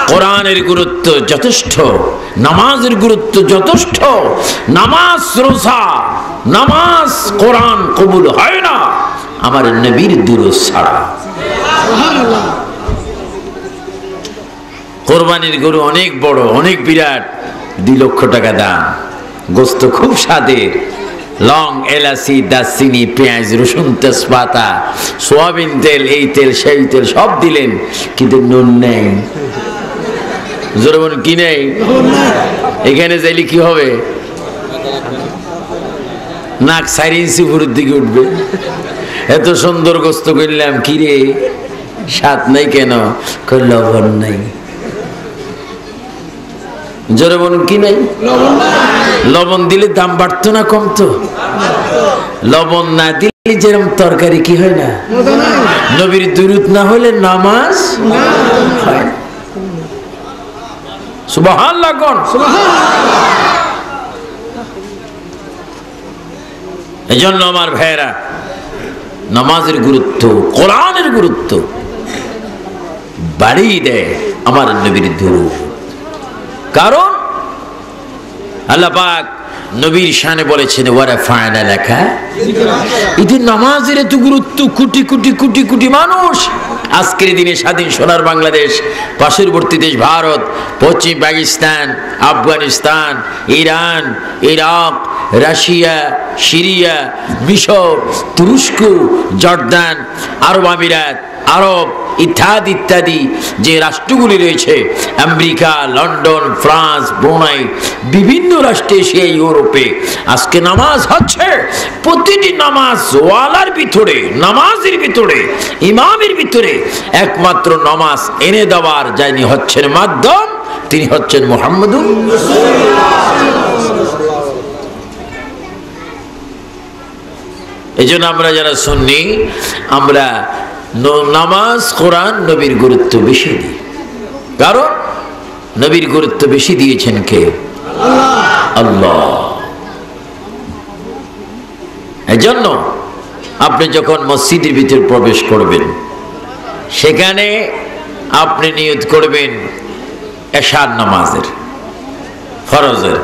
কোরআনের গুরুত্ব যথেষ্ট, নামাজের গুরুত্ব যথেষ্ট। নামাজ রোজা, নামাজ কোরআন কবুল হয় না আমার নবীর দুরূদ ছাড়া। কোরবানির গরু অনেক বড়, অনেক বিরাট, 2 লক্ষ টাকা দাম, গোস্ত খুব স্বাদের, লং, এলাচি, দারচিনি, পেঁয়াজ, রসুন, তেজপাতা, সোয়াবিন তেল, এই তেল সেই তেল সব দিলেন, কিন্তু নুন নেই। জোরে বলুন, কি নেই? এখানে যাইলে কি হবে? নাক 4 ইঞ্চি উপরের দিকে উঠবে। এত সুন্দর গোস্ত করলাম, কি রে স্বাদ নাই কেন? লবণ নাই। জোরে বলুন, কি নাই? লবণ দিলে দাম বাড়তো না কমতো? লবণ না দিলে যেরকম তরকারি কি হয় না? নবীর দুরূদ না হলে নামাজ হয় না। সুবহানাল্লাহ কোন? এজন্য আমার ভাইরা, নামাজের গুরুত্ব, কোরআনের গুরুত্ব বাড়িয়ে দেয় আমার নবীর দুরূদ। কারণ আল্লাহ পাক নবীর শানে বলেছেন ওয়ারাফা'না লাকা। এই নামাজের এত গুরুত্ব, কোটি কোটি কোটি কোটি মানুষ আজকের দিনে স্বাধীন সোনার বাংলাদেশ, পার্শ্ববর্তী দেশ ভারত, পশ্চিম Pakistan, Afghanistan, Iran, Iraq, Russia, Syria, মিশর, তুরস্ক, জর্দান, আরব আমিরাত, আরব ইত্যাদি ইত্যাদি যে রাষ্ট্রগুলি রয়েছে, আমেরিকা, লন্ডন, ফ্রান্স, ব্রুনাই, বিভিন্ন রাষ্ট্রে, সেই ইউরোপে আজকে নামাজ হচ্ছে। প্রতিটি নামাজ ওয়ালার ভিতরে, নামাজের ভিতরে, ইমামের ভিতরে একমাত্র নামাজ এনে দেওয়ার যিনি হচ্ছেন মাধ্যম, তিনি হচ্ছেন মুহাম্মদুর রাসূলুল্লাহ। এই জন্য আমরা যারা সুন্নি, আমরা নামাজ, কোরআন, নবীর গুরুত্ব বেশি দিই। কারণ নবীর গুরুত্ব বেশি দিয়েছেন কে? আল্লাহ। এজন্য আপনি যখন মসজিদের ভিতরে প্রবেশ করবেন, সেখানে আপনি নিয়ত করবেন এশার নামাজের, ফরজের।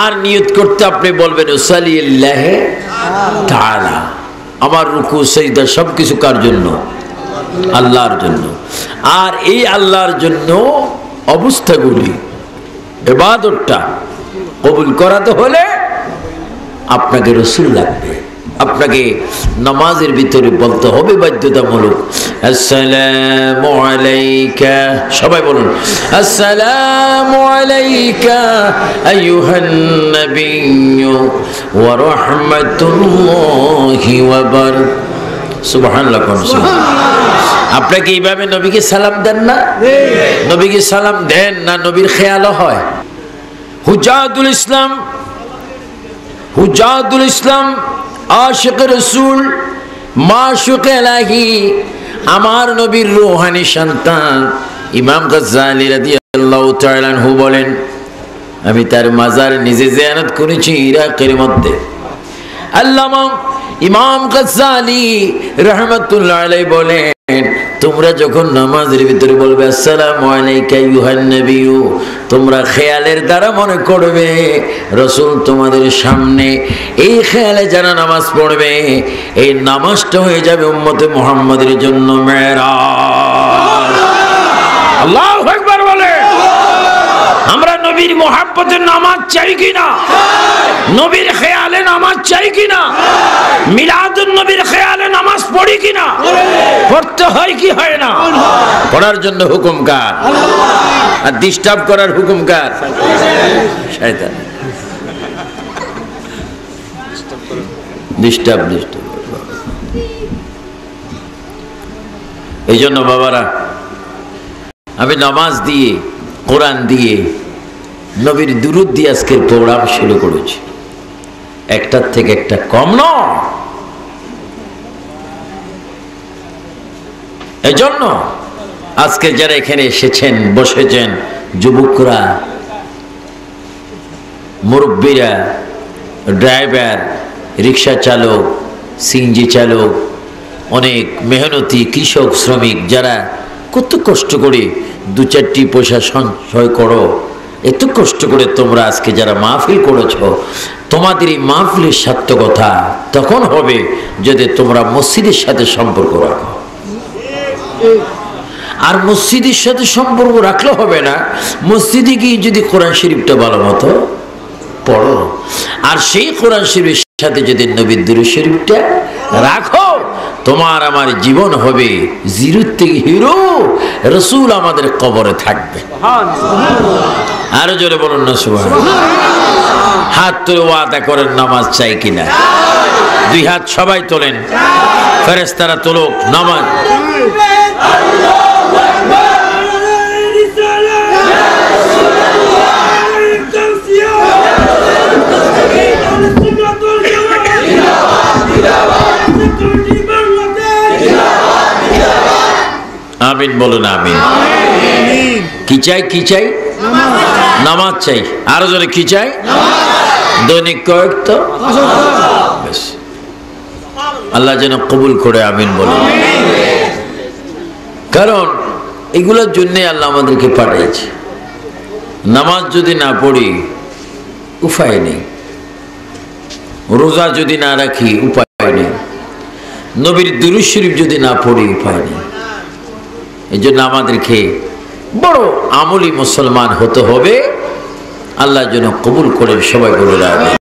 আর নিয়ত করতে আপনি বলবেন উসাল্লিল্লাহি তাআলা, আমার রুকু সিজদা সবকিছু কার জন্য? আল্লাহর জন্য। আর এই আল্লাহর জন্য অবস্থাগুলি, ইবাদতটা কবুল করাতে হলে আপনাকে রাসূল লাগবে। আপনাকে নামাজের ভিতরে বলতে হবে বাধ্যতামূলক আসসালামু আলাইকা, সবাই বলুন আসসালামু আলাইকা আইয়ুহান নাবিয়্যু ওয়া রাহমাতুল্লাহি ওয়া বারাকাতুহু। সুবহানাল্লাহ। আপনাকে এইভাবে নবীকে সালাম দেন না? নবীকে সালাম দেন না, নবীর খেয়ালও হয়। হুজাতুল ইসলাম, হুজাতুল ইসলাম, আশিক রাসূল, মাশুক ইলাহি, আমার নবীর রূহানি সন্তান ইমাম গাজ্জালী রাদিয়াল্লাহু তাআলা আনহু বলেন, আমি তার মাজার নিজে জিয়ারত করেছি ইরাকের মধ্যে। আল্লামা ইমাম গাজ্জালী রাহমাতুল্লাহ আলাইহি বলেন, তোমরা যখন নামাজের ভিতরে বলবে আসসালামু আলাইকা আইয়ুহান নাবিয়্যু, তোমরা খেয়ালের দ্বারা মনে করবে রাসূল তোমাদের সামনে। এই খেয়ালে যারা নামাজ পড়বে, এই নামাজটা হয়ে যাবে উম্মতে মুহাম্মাদের জন্য মেরাজ। আল্লাহু আকবার বলে। আমরা নবীর মুহাব্বতের নামাজ চাই কিনা? নবীর খেয়ালে নামাজ চাই কিনা? মিলাদুন নবীর খেয়ালে নামাজ পড়ি কিনা? পড়তে হয় কি হয় না? পড়ার জন্য হুকুম কার? আর ডিস্টার্ব করার হুকুম কার? শয়তান। ডিস্টার্ব। এই জন্য বাবারা, আমি নামাজ দিয়ে, কোরআন দিয়ে, নবীর দুরূদ দিয়ে আজকের প্রোগ্রাম শুরু করেছি। একটার থেকে একটা কম নয়। এজন্য আজকে যারা এখানে এসেছেন, বসেছেন, যুবকরা, মুরব্বীরা, ড্রাইভার, রিক্সা চালক, সিএনজি চালক, অনেক মেহনতি কৃষক, শ্রমিক, যারা কত কষ্ট করে দু চারটি পয়সা সঞ্চয় করো, এত কষ্ট করে তোমরা আজকে যারা মাহফিল করেছো, তোমাদের এই মাহফিলের সার্থকতা তখন হবে যদি তোমরা মসজিদের সাথে সম্পর্ক রাখো। আর মসজিদের সাথে সম্পর্ক রাখলে হবে না, মসজিদে গিয়ে যদি কোরআন শরীফটা ভালো মতো পড়ো, আর সেই কোরআন শরীফের সাথে যদি নবীর দুরূদ শরীফটা রাখো, তোমার আমার জীবন হবে জিরো থেকে হিরো। রাসূল আমাদের কবরে থাকবে। আরো জোরে বলুন না সুবহানাল্লাহ। হাত তুলে ওয়াদা করেন নামাজ চাই কিনা? দুই হাত সবাই তোলেন, ফেরেশতারা তোলক নামাজ। আমিন বলুন আমিন। কি চাই? কি চাই? নামাজ চাই। আরো জোরে কি চাই? দৈনিক কয়েক তো আল্লাহ যেন কবুল করে আমিন বলুন। কারণ এগুলোর জন্য আল্লাহ আমাদেরকে পাঠিয়েছে। নামাজ যদি না পড়ি উপায় নেই, রোজা যদি না রাখি উপায় নেই, নবীর দুরূদ শরীফ যদি না পড়ি উপায় নেই। এই জন্য আমাদেরকে বড় আমলি মুসলমান হতে হবে। আল্লাহ যেন কবুল করেন, সবাই বলে রাখবেন।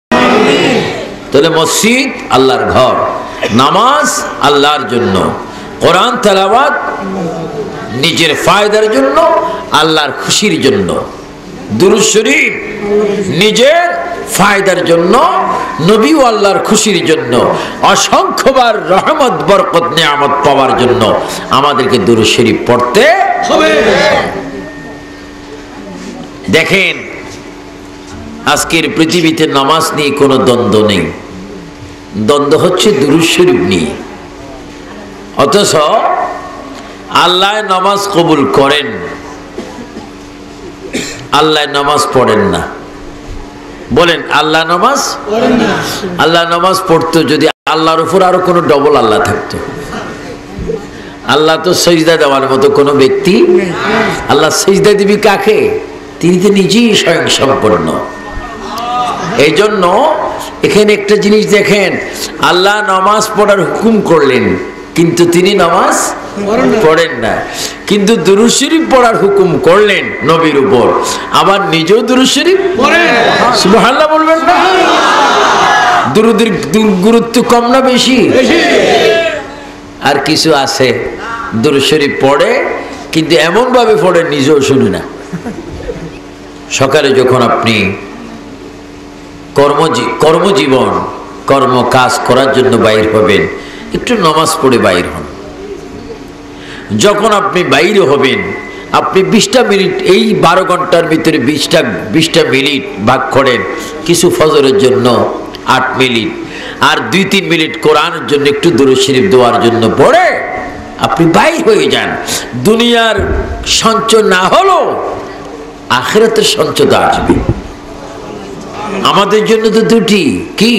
তাহলে মসজিদ আল্লাহর ঘর, নামাজ আল্লাহর জন্য, কোরআন তেলাওয়াত নিজের ফায়দার জন্য, আল্লাহর খুশির জন্য, দুরূদ শরীফ নিজের ফায়দার জন্য, নবী ও আল্লাহর খুশির জন্য, অসংখ্যবার রহমত বরকত নিয়ামত পাওয়ার জন্য আমাদেরকে দুরূদ শরীফ পড়তে হবে। দেখেন আজকের পৃথিবীতে নামাজ নিয়ে কোনো দ্বন্দ্ব নেই, দ্বন্দ্ব হচ্ছে দুরূদ শরীফ নিয়ে। অথচ আল্লাহ নামাজ কবুল করেন, আল্লাহ নামাজ পড়েন না। বলেন আল্লাহ নামাজ পড়েন না। আল্লাহ নামাজ পড়তো যদি আল্লাহর উপর আরো কোনো ডবল আল্লাহ থাকতো। আল্লাহ তো সিজদা দেওয়ার মতো কোনো ব্যক্তি। আল্লাহ সিজদা দিবি কাকে? তিনি তো নিজেই স্বয়ং সম্পন্ন। এই জন্য এখানে একটা জিনিস দেখেন, আল্লাহ নামাজ পড়ার হুকুম করলেন কিন্তু তিনি নামাজ পড়েন না, কিন্তু দুরূদ শরীফ পড়ার হুকুম করলেন নবীর উপর, আবার নিজেও দুরূদ শরীফ পড়েন। সুবহানাল্লাহ বলবেন না? দুরূদের গুরুত্ব কম না বেশি? আর কিছু আছে দুরূদ শরীফ পড়ে কিন্তু এমন ভাবে পড়ে নিজেও শুনে না। সকালে যখন আপনি কর্মজীবন কর্ম কাজ করার জন্য বাইর হবেন, একটু নামাজ পড়ে বাইর হন। যখন আপনি বাইরে হবেন, আপনি 20টা মিনিট, এই 12 ঘন্টার ভিতরে 20টা মিনিট ভাগ করেন, কিছু ফজরের জন্য 8 মিনিট, আর 2-3 মিনিট কোরআনের জন্য একটু দুরূদ শরীফ দেওয়ার জন্য পড়ে আপনি বাইর হয়ে যান। দুনিয়ার সঞ্চয় না হলো আখিরাতের সঞ্চয় আসবে। আমাদের জন্য তো দুটি, কি?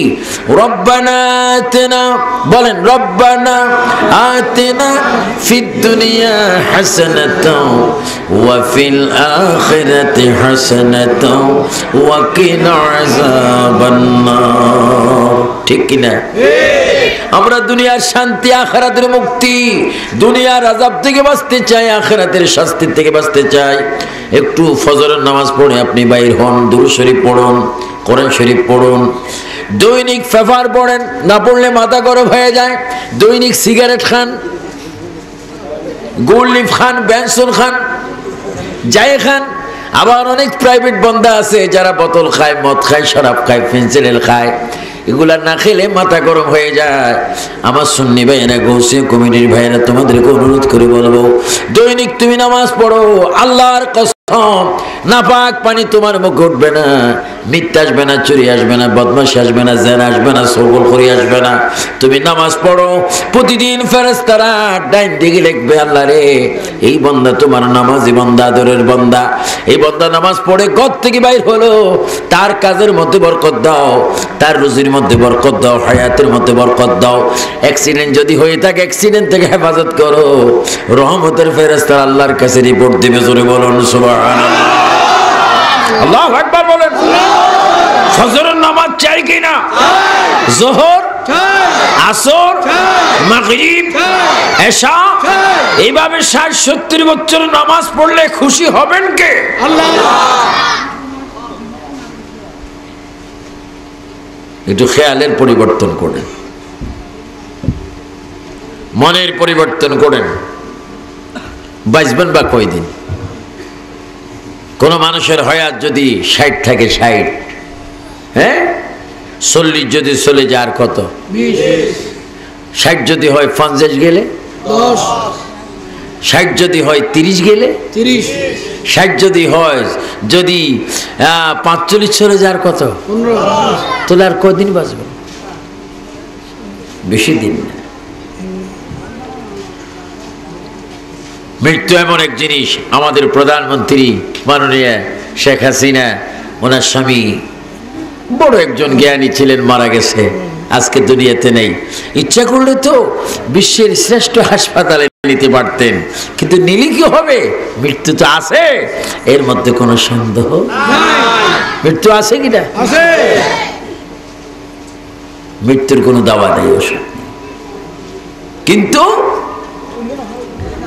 রব্বানা আতিনা, বলেন রব্বানা আতিনা ফিদ দুনিয়া হাসানাতাও ওয়া ফিল আখিরাতি হাসানাতাও ওয়া কিনা আযাবান নার। ঠিক কি না? আমরা দুনিয়ার শান্তি, আখিরাতের মুক্তি, দুনিয়ার আযাব থেকে বাঁচতে চাই, আখিরাতের শাস্তি থেকে বাঁচতে চাই। একটু ফজরের নামাজ পড়ে আপনি বাইর হন, দুরূদ শরীফ পড়ুন, কোরআন শরীফ পড়ুন। দৈনিক ফেফার পড়েন, না পড়লে মাথা গরম হয়ে যায়। দৈনিক সিগারেট খান, গোল্ড লিফ খান, বেনসন খান, যাই খান। আবার অনেক প্রাইভেট বন্ধা আছে যারা বোতল খায়, মদ খায়, শরাব খায়, ফেন্সিডিল খায়। এগুলা না খেলে মাথা গরম হয়ে যায়। আমার সুন্নি ভাইয়েরা, গৌসিয়া কমিটির ভাইয়েরা, তোমাদেরকে অনুরোধ করে বলবো, দৈনিক তুমি নামাজ পড়ো। আল্লাহর কসম নাপাক পানি তোমার মুখ উঠবে না, মিথ্যা আসবে না, চুরি আসবে না, বদমাশি আসবে না, জেনা আসবে না, চগলখড়ি আসবে না। তুমি নামাজ পড়ো, প্রতিদিন ফেরেশতারা ডাইন দিকে লিখবে, আল্লাহ রে এই বান্দা তোমার নামাজি বান্দা, আদরের বান্দা, এই বান্দা নামাজ পড়ে ঘর থেকে বাইর হলো, তার কাজের মধ্যে বরকত দাও, তার রুজির মধ্যে বরকত দাও, হায়াতের মধ্যে বরকত দাও। অ্যাক্সিডেন্ট যদি হয়ে থাকে অ্যাক্সিডেন্ট থেকে হেফাজত করো। রহমতের ফেরেশতারা আল্লাহর কাছে রিপোর্ট দিবে। জোরে বলুন সুবহানাল্লাহ, আল্লাহু আকবার বলেন। ফজরের নামাজ চাই কিনা? যোহর, আসর, মাগরিব, এশা, এইভাবে 60-70 বছর নামাজ পড়লে খুশি হবেন কে? আল্লাহ। একটু খেয়ালের পরিবর্তন করেন, মনের পরিবর্তন করেন। বাঁচবেন বা কয়দিন? কোন মানুষের হায়াত যদি 60 থাকে, 60, হ্যাঁ 40 যদি চলে যায় আর কত? 60 যদি হয় 50 গেলে 10, 60 যদি হয় 30 গেলে 30, 60 যদি হয়, যদি 45 চলে যায় আর কত? 15। তাহলে আর কদিন বাঁচবেন? বেশি দিন না। মৃত্যু এমন এক জিনিস, আমাদের প্রধানমন্ত্রী মাননীয় শেখ হাসিনা, ওনার স্বামী বড় একজন জ্ঞানী ছিলেন, মারা গেছে, আজকে দুনিয়াতে নেই। ইচ্ছা করলে তো বিশ্বের শ্রেষ্ঠ হাসপাতালে নিতে পারতেন, কিন্তু নিলে কি হবে? মৃত্যু তো আছে, এর মধ্যে কোনো সন্দেহ নাই। মৃত্যু আছে কিনা? আছে। মৃত্যুর কোনো দাওয়া নেই, ওষুধ, কিন্তু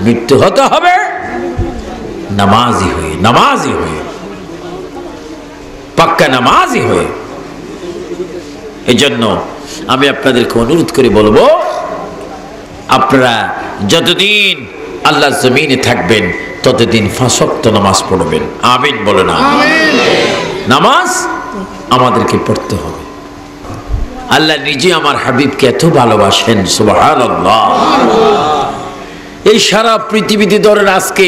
মৃত্যু হতে হবে নামাজি হয়ে, নামাজি হয়ে, পাক্কা নামাজি হয়ে। এই জন্য আমি আপনাদেরকে অনুরোধ করে বলবো, আপনারা যতদিন আল্লাহর জমিনে থাকবেন ততদিন 5 ওয়াক্ত নামাজ পড়বেন। আমিন বলেন। নামাজ আমাদেরকে পড়তে হবে। আল্লাহ নিজে আমার হাবিবকে এত ভালোবাসেন, সুবহানাল্লাহ। এই সারা পৃথিবীতে ধরেন আজকে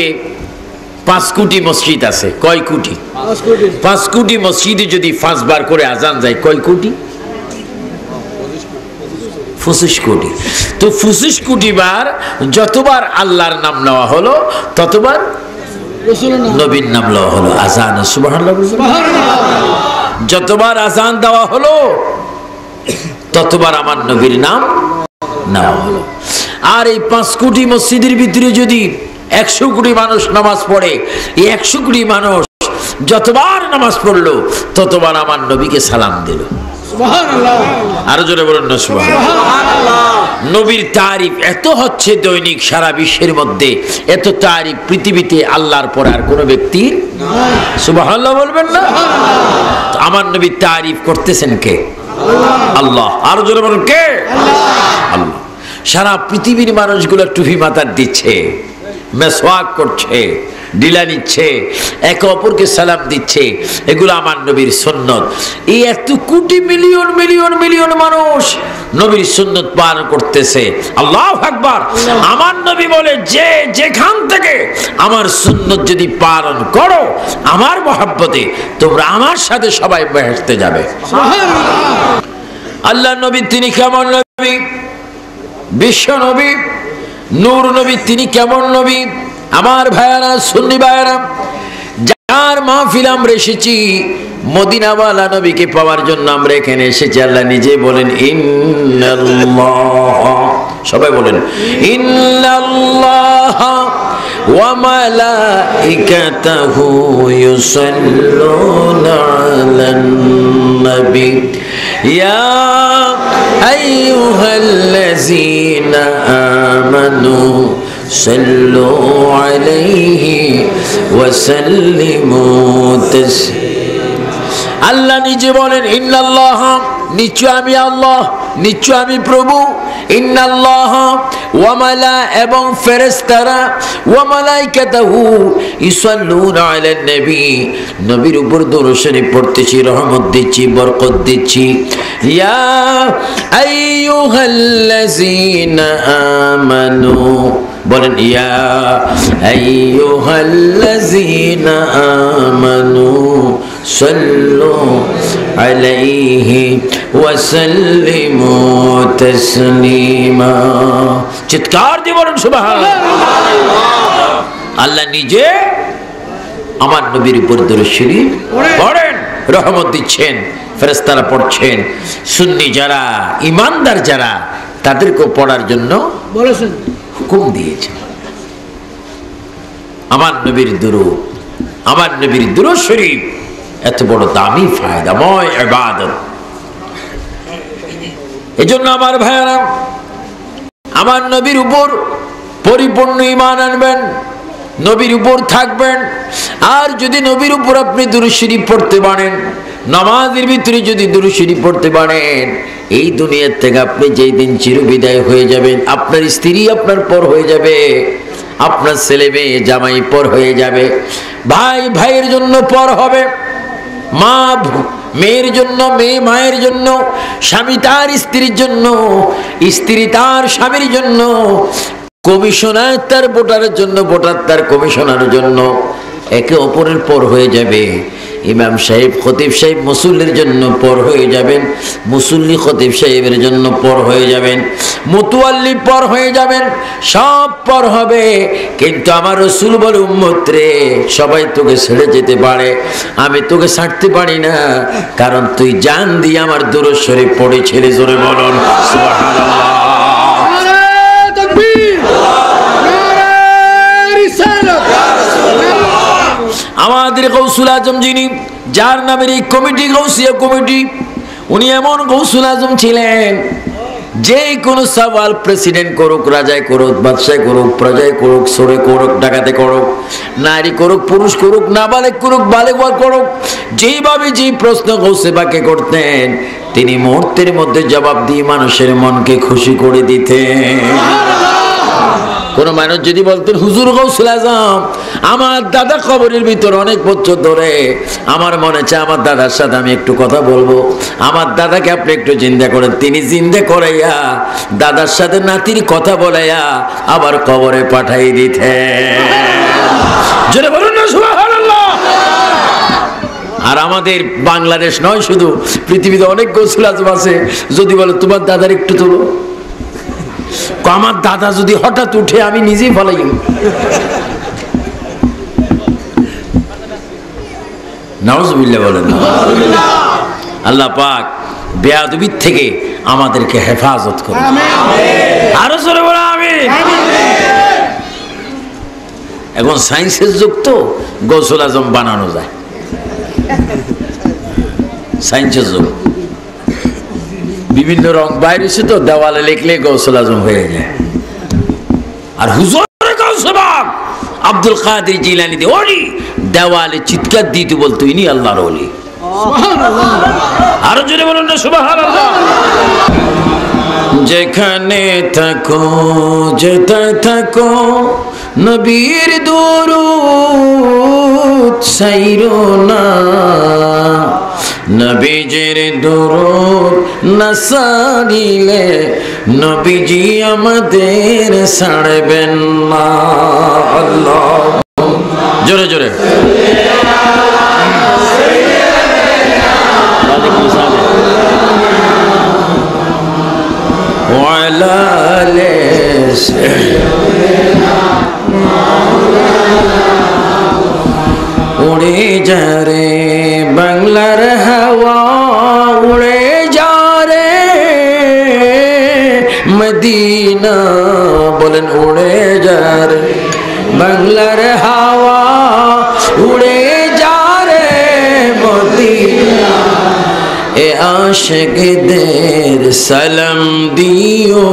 5 কোটি মসজিদ আছে। কয় কোটি? 5 কোটি মসজিদে যদি 5 বার করে আজান যায়, কয় কোটি? 25 কোটি। তো 25 কোটি বার যতবার আল্লাহর নাম নেওয়া হলো, ততবার নবীর নাম নেওয়া হলো। আজান, সুবহানাল্লাহ। যতবার আজান দেওয়া হলো, ততবার আমার নবীর নাম নেওয়া হলো। আর এই 5 কোটি মসজিদের ভিতরে যদি 100 কোটি মানুষ নামাজ পড়ে, এই 100 কোটি মানুষ যতবার নামাজ পড়লো, ততবার আমার নবীকে সালাম দিল। সুবহানাল্লাহ। আরো জোরে বলুন না সুবহানাল্লাহ। নবীর তারিফ এত হচ্ছে দৈনিক সারা বিশ্বের মধ্যে, এত তারিফ পৃথিবীতে আল্লাহর পর আর কোন ব্যক্তির নাই। সুবহানাল্লাহ বলবেন না? আমার নবীর তারিফ করতেছেন কে? আল্লাহ। আরো জোরে বলুন কে? আল্লাহ। সারা পৃথিবীর মানুষগুলো টুপি মাথার দিচ্ছে, মেসওয়াক করছে, ডিলা নিচ্ছে, একে অপরকে সালাম দিচ্ছে, এগুলো আমার নবীর সুন্নত। এই এত কোটি মিলিয়ন মিলিয়ন মিলিয়ন মানুষ নবীর সুন্নত পালন করতেছে। আল্লাহু আকবার। আমার নবী বলে, যে যেখান থেকে আমার সুন্নত যদি পালন করো আমার মহব্বতে, তোমরা আমার সাথে সবাই বেহেশতে যাবে। আল্লাহ নবী তিনি কেমন নবী? বিশ্ব নবী, নূর নবী, তিনি কেমন নবী? আমার ভাইয়ারা, সুন্নি ভাইয়ারা, যার মাহফিল আমরা এসেছি, মদিনাওয়ালা নবীকে পাওয়ার জন্য আমরা এখানে এসেছি। আল্লাহ নিজে বলেন, ইন্নাল্লাহ, সবাই বলেন, ইন্নাল্লাহ ওয়া মালাইকাতাহু ইউসাল্লুনা আলান নবী ইয়া আইয়ুহাল্লাযীনা আমানু সাল্লু আলাইহি ওয়া সাল্লিমু তাসলিমা। আল্লাহ নিজে বলেন, ইন্নাল্লাহ, নিশ্চয় আমি আল্লাহ, নিশ্চয় আমি প্রভু, ইন্নাল্লাহ ওয়া মালা, এবং ফেরেশতারা, ওয়া মালাইকাতাহু ইউসাল্লুনা আলান নবী, নবীর উপর দরুদ শরীফ পড়তেছি, রহমত দিচ্ছি, বরকত দিচ্ছি। ইয়া আইয়ুহাল্লাযীনা আমানু বলেন ইয়া আইয়ুহাল্লাযীনা আমানু সাল্লু আলাইহি ওয়া সাল্লিমু তাসলিমা। চিৎকার দিয়ে বলেন সুবহানাল্লাহ। আল্লাহ নিজে আমার নবীর উপর দরুদ শরীফ পড়েন, রহমত দিচ্ছেন, ফেরেশতারা পড়ছেন, সুন্নি যারা ঈমানদার যারা তাদেরকেও পড়ার জন্য বলেছেন, হুকুম দিয়েছেন। আমার নবীর দুরূদ, আমার নবীর দুরূদ শরীফ এত বড় দামি ফায়দাময় ইবাদত। এজন্য আমার ভাইয়েরা, আমার নবীর উপর পরিপূর্ণ ঈমান আনবেন, নবীর উপর থাকবেন। আর যদি নবীর উপর আপনি দুরূদ শরীফ পড়তে পারেন, নামাজের ভিতরে যদি দুরূদ শরীফ পড়তে পারেন, এই দুনিয়ার থেকে আপনি যেই দিন চিরবিদায় হয়ে যাবেন, আপনার স্ত্রী আপনার পর হয়ে যাবে, আপনার ছেলে মেয়ে জামাই পর হয়ে যাবে, ভাই ভাইয়ের জন্য পর হবে, মা মেয়ের জন্য, মেয়ে মায়ের জন্য, স্বামী তার স্ত্রীর জন্য, স্ত্রী তার স্বামীর জন্য, কমিশনার তার ভোটারের জন্য, ভোটার তার কমিশনারের জন্য, একে অপরের পর হয়ে যাবে। ইমাম সাহেব খতিব সাহেব মুসল্লির জন্য পর হয়ে যাবেন, মুসল্লি খতিব সাহেবের জন্য পর হয়ে যাবেন, মুতওয়াল্লি পর হয়ে যাবেন, সব পর হবে। কিন্তু আমার রাসূল বলে, উম্মত রে, সবাই তোকে ছেড়ে যেতে পারে, আমি তোকে ছাড়তে পারি না, কারণ তুই জান দিয়ে আমার দুরূদ শরীফ পড়েছিলি। জোরে বলুন সুবহানাল্লাহ। আমাদের গৌসুল আজম যিনি, যার নামের এই কমিটি গৌসিয়া কমিটি, উনি এমন গৌসুল আজম ছিলেন, যে কোনো সওয়াল প্রেসিডেন্ট করুক, রাজায় করুক, বাদশাহ করুক, প্রজায় করুক, সরে করুক, ডাকাতে করুক, নারী করুক, পুরুষ করুক, নাবালেগ করুক, বালেগ করুক, যেইভাবে যেই প্রশ্ন গৌসে পাকে করতেন, তিনি মুহূর্তের মধ্যে জবাব দিয়ে মানুষের মনকে খুশি করে দিতেন। কোন মানুষ যদি বলতেন, হুজুর গৌসুল আজম, আমার দাদা কবরের ভিতর অনেক বছর ধরে, আমার মনে চায় আমার দাদার সাথে আমি একটু কথা বলবো, আমার দাদাকে আপনি একটু জিন্দা করেন, তিনি জিন্দা করাইয়া দাদার সাথে নাতির কথা বলাইয়া আবার কবরে পাঠাই দিতেন। জোরে বলুন না সুবহানাল্লাহ। আর আমাদের বাংলাদেশ নয়, শুধু পৃথিবীতে অনেক গৌসুল আজম আছে, যদি বলে তোমার দাদার একটু তোলো, আমার দাদা যদি হঠাৎ উঠে আমি নিজেই ফলাই। নাউজুবিল্লাহ বলেন। আল্লাহ পাক বেয়াদবির থেকে আমাদেরকে হেফাজত করুন। আরো জোরে বলো আমিন। এখন সায়েন্সের যুগ তো, গৌসুল আজম বানানো যায়, সায়েন্সের যুগ, বিভিন্ন রং বাইরে এসে তো দেওয়ালে লিখলে গৌসুল আজম হয়ে যায়। আর হুজুর আব্দুল কাদের জিলানী ওলি দেওয়ালে চিৎকার দিতে বলতো, ইনি আল্লাহর ওলি। আরো জোরে বলুন না সুবহানাল্লাহ। যেখানে থাকো, যেথায় থাকো, নবীর দুরূদ ছাইরো না, নবীজির দুরূদ না সারিলে নবীজি আমাদের ছাড়বেন না। আল্লাহ জোরে জোরে। উড়ে যা রে বাংলার হাওয়া, উড়ে যা রে মদিনা, বলেন উড়ে যা রে বাংলার হাওয়া, উড়ে যা রে মদিনা। এ আশিকদের সালাম দিও,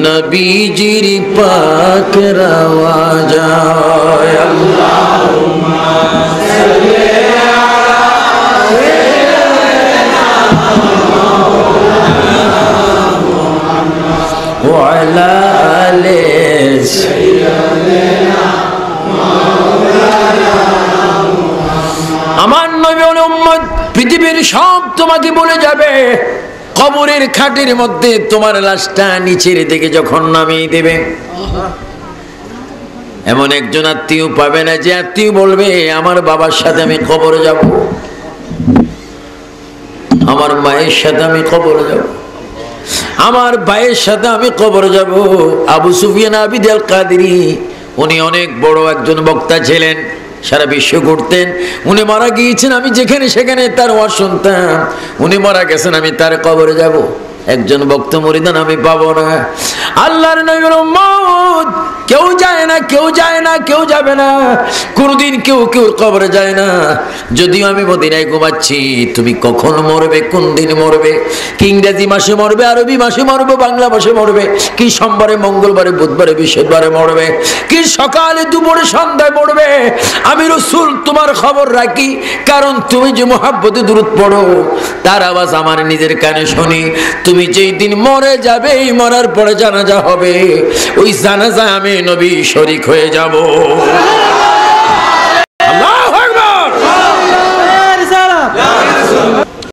নবীজির পাক রওয়া যায়। আল্লাহুম্মা সাল্লি আলা সাইয়্যিদিনা মুহাম্মদ ওয়া আলা আলি সাইয়্যিদিনা মাওলানা। আমার নবী ও উম্মত, পৃথিবীর সব তোমাকে বলে যাবে, কবরের খাটের মধ্যে তোমার লাশটা নিচের দিকে যখন নামিয়ে দেবে, এমন একজন আত্মীয় পাবে না যে আত্মীয় বলবে আমার বাবার সাথে আমি কবরে যাব, আমার মায়ের সাথে আমি কবরে যাব, আমার ভাইয়ের সাথে আমি কবরে যাব। আবু সুফিয়ান আবিদ আল কাদেরী উনি অনেক বড় একজন বক্তা ছিলেন, সারা বিশ্ব ঘুরতেন। উনি মারা গিয়েছেন, আমি যেখানে সেখানে তার ওয়াজ শুনতাম। উনি মারা গেছেন, আমি তার কবরে যাব। একজন ভক্ত মুরিদান আমি পাবো না। আল্লাহর নবীর উম্মত কেউ যায় না, কেউ যায় না, কেউ যাবে না, কোনদিন কেউ কেউ কবরে যায় না। যদিও আমি মদিনায় ঘুমাচ্ছি, তুমি কখন মরবে, কোন দিন মরবে, কি ইংরেজি মাসে মরবে, আরবি মাসে মরবে, বাংলা মাসে মরবে, কি সোমবারে, মঙ্গলবারে, বুধবারে, বৃহস্পতিবারে মরবে, কি সকালে, দুপুরে, সন্ধ্যায় মরবে, আমি রাসূল তোমার খবর রাখি। কারণ তুমি যে মুহাব্বতে দুরূদ পড়ো তার আওয়াজ আমার নিজের কানে শুনি। তুমি যেই দিন মরে যাবে, মরার পরে জানাজা হবে, ওই জানাজা আমি নবী শরীক হয়ে যাব।